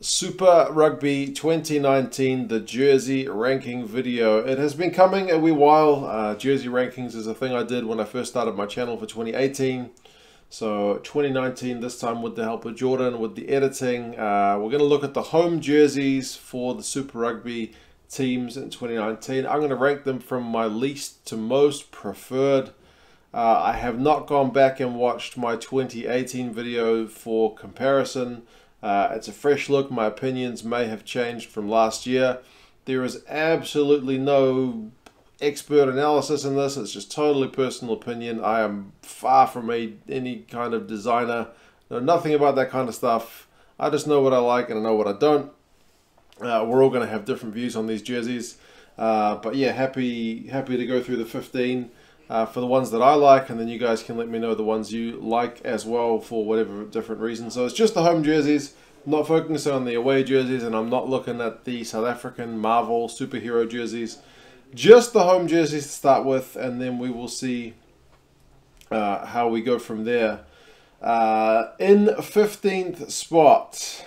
Super Rugby 2019, the jersey ranking video. It has been coming a wee while. Jersey rankings is a thing I did when I first started my channel for 2018. So 2019, this time with the help of Jordan, with the editing. We're going to look at the home jerseys for the Super Rugby teams in 2019. I'm going to rank them from my least to most preferred. I have not gone back and watched my 2018 video for comparison. It's a fresh look. My opinions may have changed from last year. There is absolutely no expert analysis in this. It's just totally personal opinion. I am far from any kind of designer. Know nothing about that kind of stuff. I just know what I like and I know what I don't. We're all going to have different views on these jerseys. But yeah, happy to go through the 15 for the ones that I like, and then you guys can let me know the ones you like as well for whatever different reasons. So it's just the home jerseys. I'm not focusing on the away jerseys, and I'm not looking at the South African Marvel superhero jerseys. Just the home jerseys to start with, and then we will see how we go from there. In 15th spot,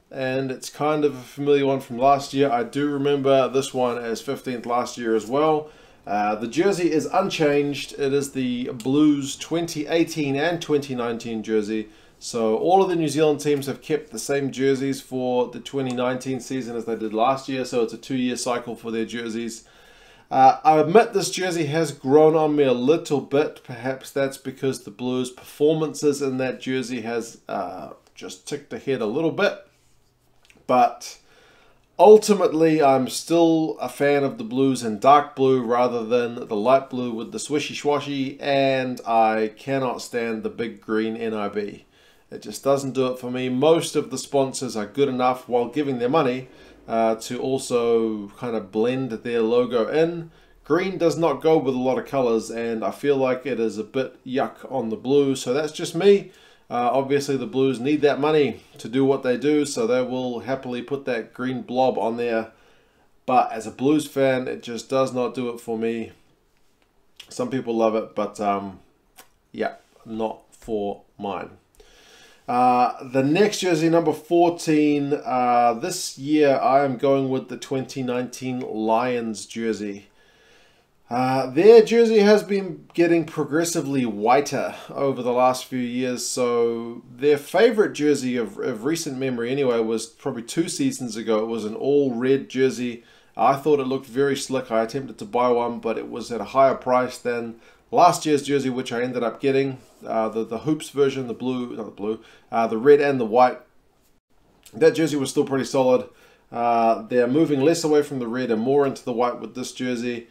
and it's kind of a familiar one from last year. I do remember this one as 15th last year as well. The jersey is unchanged. It is the Blues 2018 and 2019 jersey. So all of the New Zealand teams have kept the same jerseys for the 2019 season as they did last year. So it's a 2-year cycle for their jerseys. I admit this jersey has grown on me a little bit. Perhaps that's because the Blues' performances in that jersey has just ticked ahead a little bit. But ultimately, I'm still a fan of the Blues in dark blue rather than the light blue with the swishy swashy, and I cannot stand the big green NIB. It just doesn't do it for me. Most of the sponsors are good enough while giving their money to also kind of blend their logo in. Green does not go with a lot of colors, and I feel like it is a bit yuck on the blue, so that's just me. Obviously, the Blues need that money to do what they do, so they will happily put that green blob on there. But as a Blues fan, it just does not do it for me. Some people love it, but yeah, not for mine. The next jersey, number 14. This year, I am going with the 2019 Lions jersey. Their jersey has been getting progressively whiter over the last few years, so their favorite jersey of recent memory anyway was probably 2 seasons ago. It was an all red jersey. I thought it looked very slick. I attempted to buy one, but it was at a higher price than last year's jersey, which I ended up getting. The Hoops version, the blue, not the blue, the red and the white. That jersey was still pretty solid. They're moving less away from the red and more into the white with this jersey.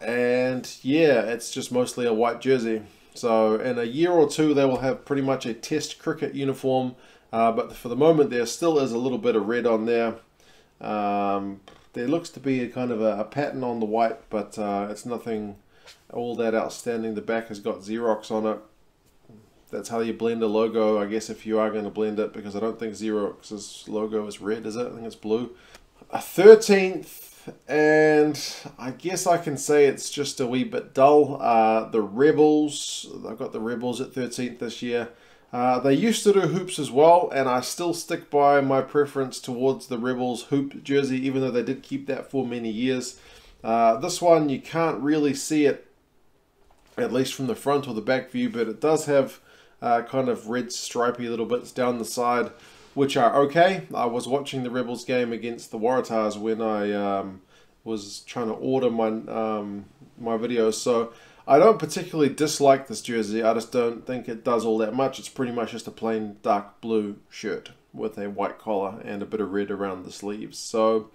And yeah, it's just mostly a white jersey. So in a year or two, they will have pretty much a test cricket uniform. But for the moment, there still is a little bit of red on there. There looks to be a kind of a pattern on the white, but it's nothing all that outstanding. The back has got Xerox on it. That's how you blend a logo, I guess, if you are going to blend it, because I don't think Xerox's logo is red, is it? I think it's blue. 13th. And I guess I can say it's just a wee bit dull. The Rebels, I've got the Rebels at 13th this year. They used to do hoops as well, and I still stick by my preference towards the Rebels hoop jersey, even though they did keep that for many years. This one, you can't really see it, at least from the front or the back view, but it does have kind of red stripy little bits down the side, which are okay. I was watching the Rebels game against the Waratahs when I was trying to order my my videos, so I don't particularly dislike this jersey. I just don't think it does all that much. It's pretty much just a plain dark blue shirt with a white collar and a bit of red around the sleeves. So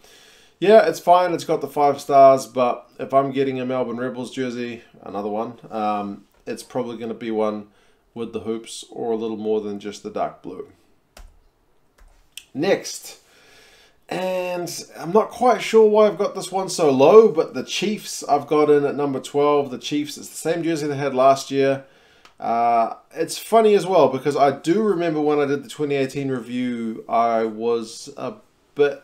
yeah, it's fine. It's got the 5 stars, but if I'm getting a Melbourne Rebels jersey, another one, it's probably going to be one with the hoops or a little more than just the dark blue. Next, and I'm not quite sure why I've got this one so low, but the Chiefs I've got in at number 12. The Chiefs, it's the same jersey they had last year. It's funny as well, because I do remember when I did the 2018 review, I was a bit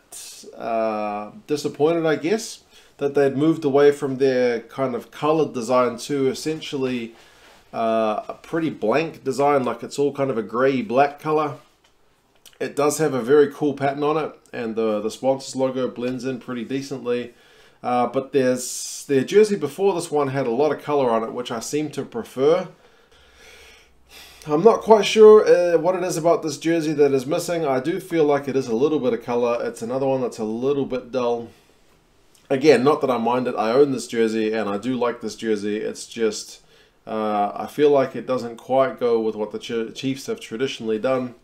disappointed, I guess, that they'd moved away from their kind of colored design to essentially a pretty blank design, like it's all kind of a grey black color. It does have a very cool pattern on it, and the sponsor's logo blends in pretty decently. But their jersey before this one had a lot of color on it, which I seem to prefer. I'm not quite sure what it is about this jersey that is missing. I do feel like it is a little bit of color. It's another one that's a little bit dull. Again, not that I mind it. I own this jersey and I do like this jersey. It's just, I feel like it doesn't quite go with what the Chiefs have traditionally done.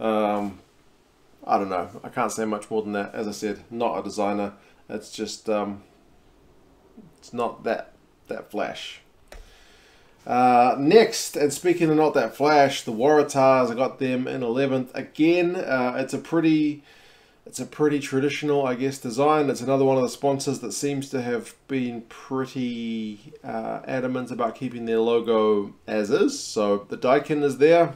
I don't know. I can't say much more than that. As I said, not a designer. It's just, it's not that flash. Next, and speaking of not that flash, the Waratahs, I got them in 11th. Again, it's a pretty traditional, I guess, design. It's another one of the sponsors that seems to have been pretty adamant about keeping their logo as is. So the Daikin is there.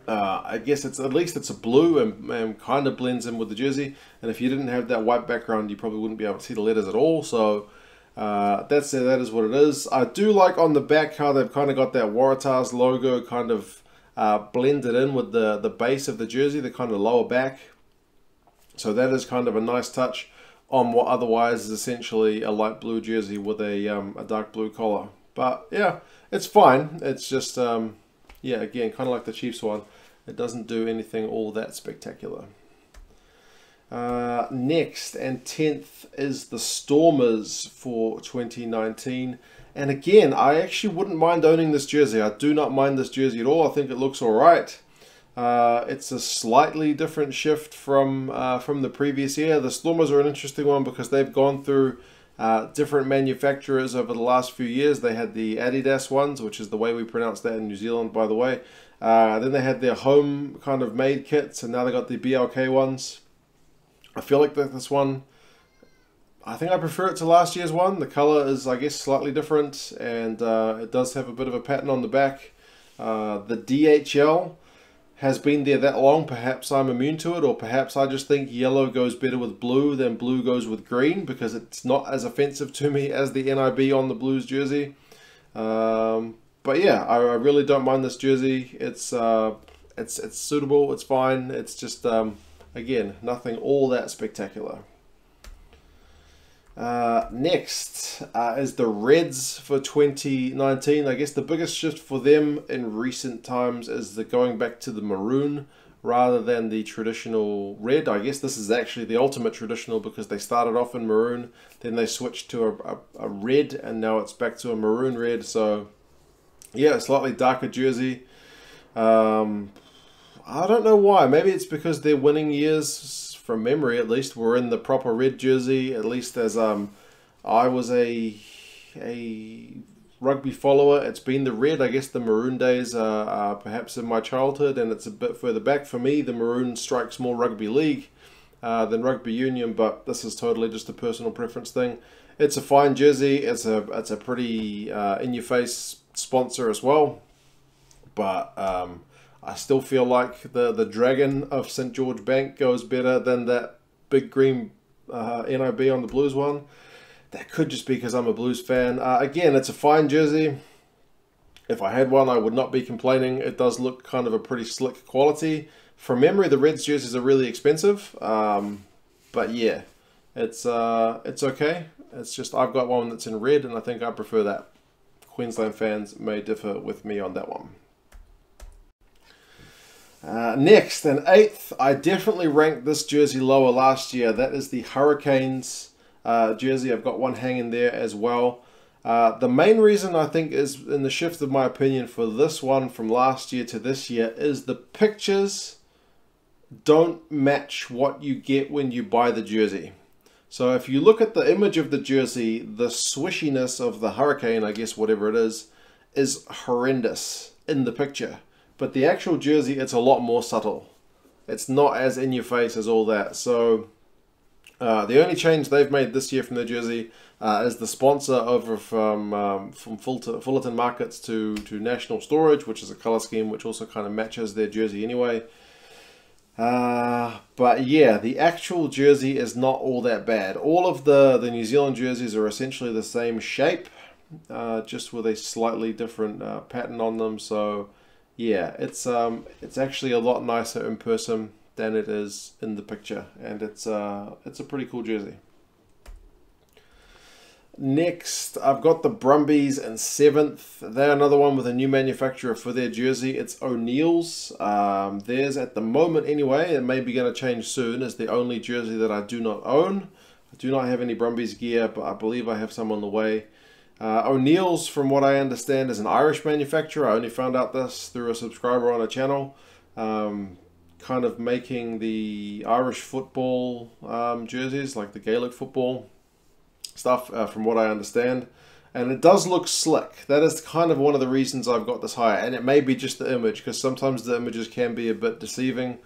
I guess at least it's a blue and kind of blends in with the jersey. And if you didn't have that white background, you probably wouldn't be able to see the letters at all. So that is what it is. I do like on the back how they've kind of got that Waratahs logo kind of blended in with the base of the jersey, the kind of lower back. So that is kind of a nice touch on what otherwise is essentially a light blue jersey with a dark blue collar. But yeah, it's fine. It's just, yeah, again, kind of like the Chiefs one. It doesn't do anything all that spectacular. Next and 10th is the Stormers for 2019. And again, I actually wouldn't mind owning this jersey. I do not mind this jersey at all. I think it looks all right. It's a slightly different shift from the previous year. The Stormers are an interesting one because they've gone through different manufacturers over the last few years. They had the Adidas ones, which is the way we pronounce that in New Zealand, by the way. Then they had their home kind of made kits, and now they got the BLK ones. I feel like this one, I think I prefer it to last year's one. The color is, I guess, slightly different, and it does have a bit of a pattern on the back. The DHL has been there that long. Perhaps I'm immune to it, or perhaps I just think yellow goes better with blue than blue goes with green, because it's not as offensive to me as the NIB on the Blues jersey. But yeah, I really don't mind this jersey. It's suitable, it's fine. It's just, again, nothing all that spectacular. Next is the Reds for 2019. I guess the biggest shift for them in recent times is the going back to the maroon rather than the traditional red. I guess this is actually the ultimate traditional because they started off in maroon, then they switched to a red, and now it's back to a maroon red. So yeah, a slightly darker jersey. I don't know why. Maybe it's because their winning years, from memory at least, were in the proper red jersey. At least as I was a rugby follower, it's been the red. I guess the maroon days are perhaps in my childhood, and it's a bit further back for me. The maroon strikes more rugby league than rugby union, but this is totally just a personal preference thing. It's a fine jersey. It's a pretty in-your-face sponsor as well, but I still feel like the Dragon of St. George Bank goes better than that big green NIB on the Blues one. That could just be because I'm a Blues fan. Again, it's a fine jersey. If I had one, I would not be complaining. It does look kind of a pretty slick quality. From memory, the Reds jerseys are really expensive. But yeah, it's okay. It's just I've got one that's in red, and I think I prefer that. Queensland fans may differ with me on that one. Next, and 8th, I definitely ranked this jersey lower last year. That is the Hurricanes jersey. I've got one hanging there as well. The main reason I think is in the shift of my opinion for this one from last year to this year is the pictures don't match what you get when you buy the jersey. So if you look at the image of the jersey, the swishiness of the Hurricane, I guess whatever it is horrendous in the picture. But the actual jersey, it's a lot more subtle. It's not as in your face as all that. So the only change they've made this year from their jersey is the sponsor over from Fullerton Markets to National Storage, which is a color scheme which also kind of matches their jersey anyway. But yeah, the actual jersey is not all that bad. All of the New Zealand jerseys are essentially the same shape, just with a slightly different pattern on them. So yeah, it's actually a lot nicer in person. than it is in the picture, and it's a pretty cool jersey. Next, I've got the Brumbies in 7th. They're another one with a new manufacturer for their jersey. It's O'Neill's. Theirs at the moment anyway, it may be going to change soon, is the only jersey that I do not own. I do not have any Brumbies gear, but I believe I have some on the way. O'Neill's, from what I understand, is an Irish manufacturer. I only found out this through a subscriber on a channel. Kind of making the Irish football jerseys, like the Gaelic football stuff, from what I understand. And it does look slick. That is kind of one of the reasons I've got this higher. And it may be just the image, because sometimes the images can be a bit deceiving.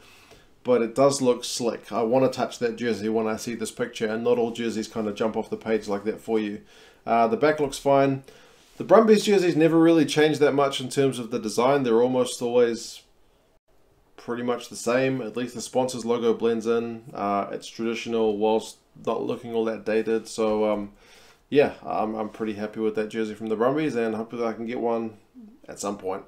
But it does look slick. I want to touch that jersey when I see this picture, and not all jerseys kind of jump off the page like that for you. The back looks fine. The Brumbies jerseys never really changed that much in terms of the design. They're almost always pretty much the same. At least the sponsor's logo blends in. It's traditional whilst not looking all that dated. So yeah, I'm pretty happy with that jersey from the Brumbies, and hopefully I can get one at some point.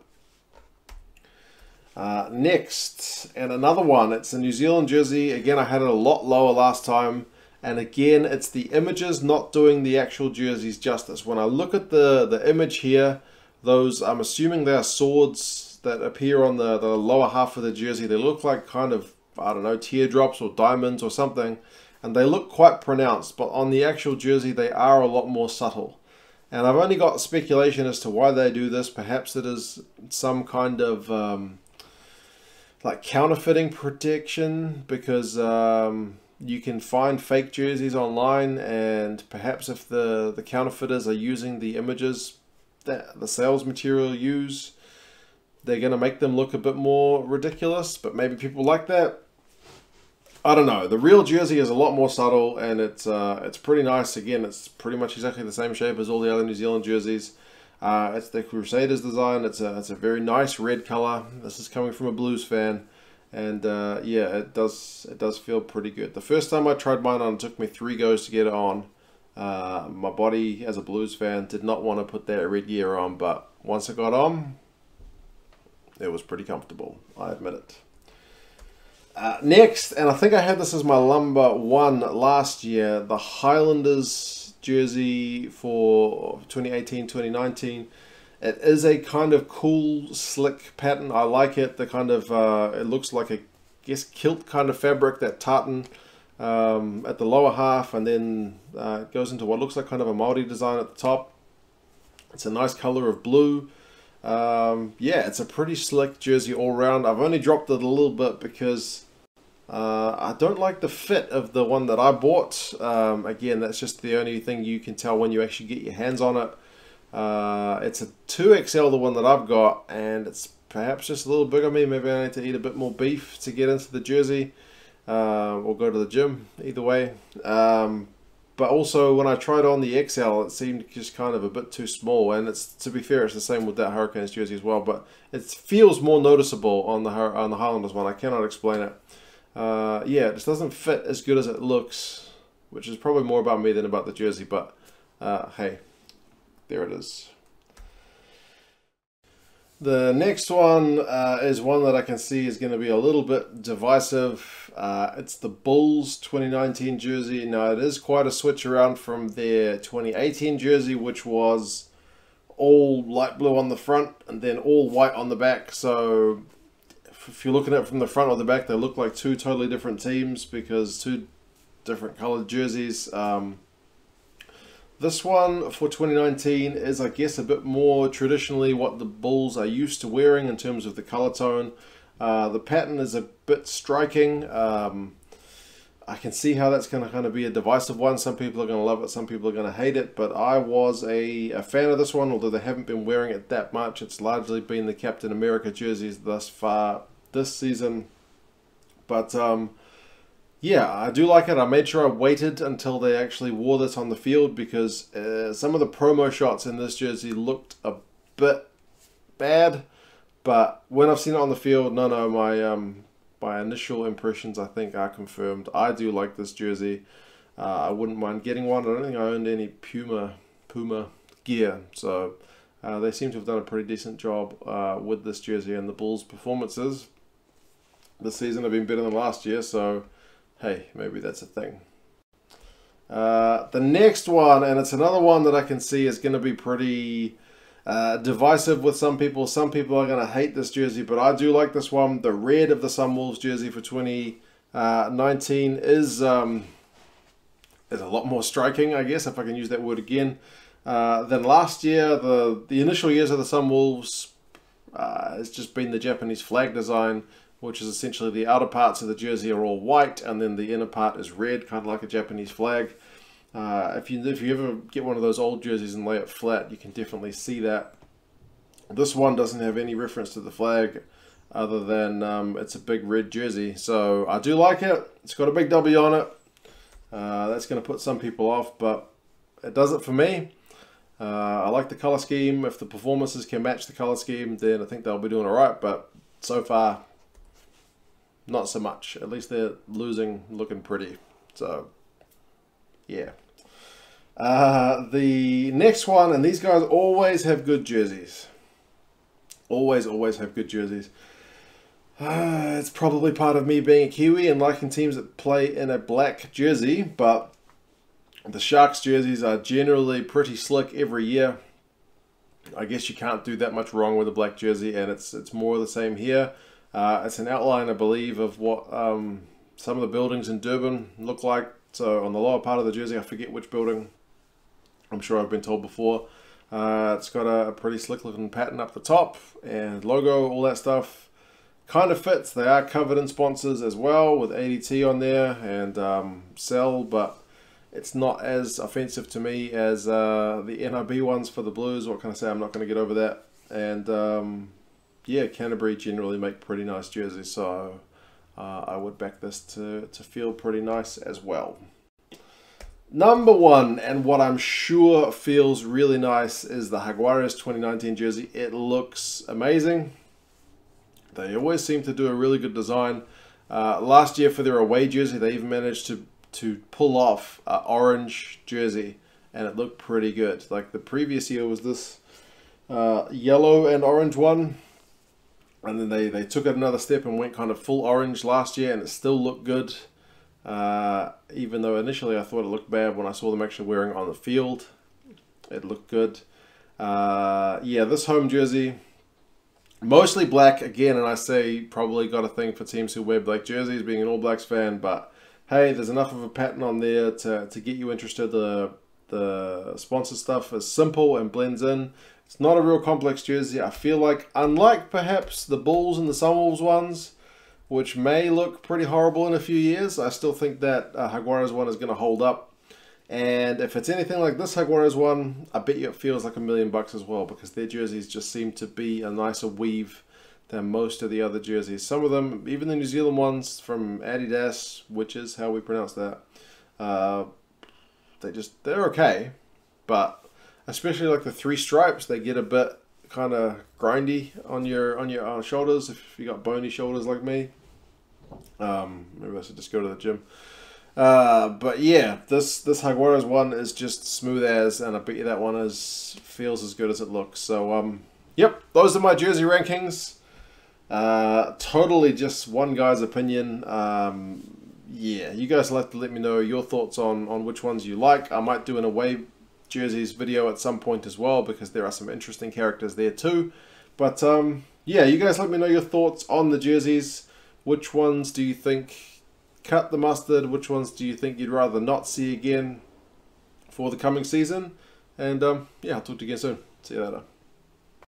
Next, and another one, it's a New Zealand jersey. Again, I had it a lot lower last time, and again, it's the images not doing the actual jerseys justice. When I look at the image here, those, I'm assuming they are swords that appear on the lower half of the jersey. They look like kind of, I don't know, teardrops or diamonds or something, and they look quite pronounced, but on the actual jersey, they are a lot more subtle. And I've only got speculation as to why they do this. Perhaps it is some kind of like counterfeiting protection, because you can find fake jerseys online, and perhaps if the counterfeiters are using the images that the sales material use, they're going to make them look a bit more ridiculous. But maybe people like that. I don't know. The real jersey is a lot more subtle, and it's pretty nice. Again, it's pretty much exactly the same shape as all the other New Zealand jerseys. It's the Crusaders design. It's a very nice red color. This is coming from a Blues fan, and yeah, it does feel pretty good. The first time I tried mine on, it took me 3 goes to get it on. My body, as a Blues fan, did not want to put that red gear on, but once it got on, it was pretty comfortable. I admit it. Next, and I think I had this as my number 1 last year, the Highlanders jersey for 2018-2019. It is a kind of cool, slick pattern. I like it. The kind of, it looks like a, I guess, kilt kind of fabric, that tartan at the lower half, and then it goes into what looks like kind of a Māori design at the top. It's a nice color of blue. Yeah, it's a pretty slick jersey all round. I've only dropped it a little bit because I don't like the fit of the one that I bought. Again, that's just the only thing you can tell when you actually get your hands on it. It's a 2XL, the one that I've got, and it's perhaps just a little big on me. Maybe I need to eat a bit more beef to get into the jersey, or go to the gym, either way. But also, when I tried on the XL, it seemed just kind of a bit too small. And it's, to be fair, it's the same with that Hurricanes jersey as well. But it feels more noticeable on the Highlanders one. I cannot explain it. Yeah, it just doesn't fit as good as it looks, which is probably more about me than about the jersey. But hey, there it is. The next one is one that I can see is going to be a little bit divisive. It's the Bulls 2019 jersey. Now, it is quite a switch around from their 2018 jersey, which was all light blue on the front and then all white on the back. So if you're looking at it from the front or the back, they look like 2 totally different teams, because 2 different colored jerseys. This one for 2019 is, I guess, a bit more traditionally what the Bulls are used to wearing in terms of the color tone. The pattern is a bit striking. I can see how that's going to kind of be a divisive one. Some people are going to love it, some people are going to hate it. But I was a fan of this one, although they haven't been wearing it that much. It's largely been the Captain America jerseys thus far this season. But yeah, I do like it. I made sure I waited until they actually wore this on the field, because some of the promo shots in this jersey looked a bit bad. But when I've seen it on the field, no, my initial impressions, I think, are confirmed. I do like this jersey. I wouldn't mind getting one. I don't think I owned any Puma gear. So they seem to have done a pretty decent job with this jersey and the Bulls' performances. this season have been better than last year, so hey, maybe that's a thing. The next one, and it's another one that I can see is going to be pretty divisive with some people. Some people are going to hate this jersey, but I do like this one. The red of the Sunwolves jersey for 2019 is a lot more striking, I guess, if I can use that word again, than last year. The initial years of the Sunwolves has just been the Japanese flag design, which is essentially the outer parts of the jersey are all white, and then the inner part is red, kind of like a Japanese flag. If you ever get one of those old jerseys and lay it flat, you can definitely see that. This one doesn't have any reference to the flag other than it's a big red jersey. So I do like it. It's got a big W on it. That's going to put some people off, but it does it for me. I like the color scheme. If the performances can match the color scheme, then I think they'll be doing all right. But so far, not so much. At least they're losing looking pretty. So, yeah. The next one, and these guys always have good jerseys. Always have good jerseys. It's probably part of me being a Kiwi and liking teams that play in a black jersey, but the Sharks jerseys are generally pretty slick every year. I guess you can't do that much wrong with a black jersey, and it's more of the same here. It's an outline, I believe, of what some of the buildings in Durban look like. So on the lower part of the jersey, I forget which building. I'm sure I've been told before. It's got a pretty slick looking pattern up the top and logo, all that stuff. Kind of fits. They are covered in sponsors as well with ADT on there and Cell, but it's not as offensive to me as the NRB ones for the Blues. What can I say? I'm not going to get over that. And yeah, Canterbury generally make pretty nice jerseys, so I would back this to feel pretty nice as well. Number one, and what I'm sure feels really nice, is the Jaguares 2019 jersey. It looks amazing. They always seem to do a really good design. Last year for their away jersey, they even managed to pull off an orange jersey, and it looked pretty good. Like the previous year was this yellow and orange one, and then they took it another step and went kind of full orange last year, and it still looked good. Even though initially I thought it looked bad when I saw them actually wearing it on the field. It looked good. Yeah, this home jersey, mostly black again, and I say probably got a thing for teams who wear black jerseys, being an All Blacks fan, but hey, there's enough of a pattern on there to get you interested. The sponsor stuff is simple and blends in. It's not a real complex jersey. I feel like, unlike perhaps the Bulls and the Sunwolves ones, which may look pretty horrible in a few years, I still think that Jaguares one is going to hold up. And if it's anything like this Jaguares one, I bet you it feels like $1 million as well, because their jerseys just seem to be a nicer weave than most of the other jerseys. Some of them, even the New Zealand ones from Adidas, which is how we pronounce that, they're okay, but especially like the 3 stripes, they get a bit kind of grindy on your shoulders if you got bony shoulders like me. Maybe I should just go to the gym. But yeah, this Jaguares one is just smooth as, and I bet you that one feels as good as it looks. So yep, those are my jersey rankings. Totally just one guy's opinion. Yeah, you guys will have to let me know your thoughts on which ones you like. I might do an away jerseys video at some point as well, because there are some interesting characters there too. But yeah, you guys let me know your thoughts on the jerseys. Which ones do you think cut the mustard? Which ones do you think you'd rather not see again for the coming season? And yeah, I'll talk to you again soon. See you later.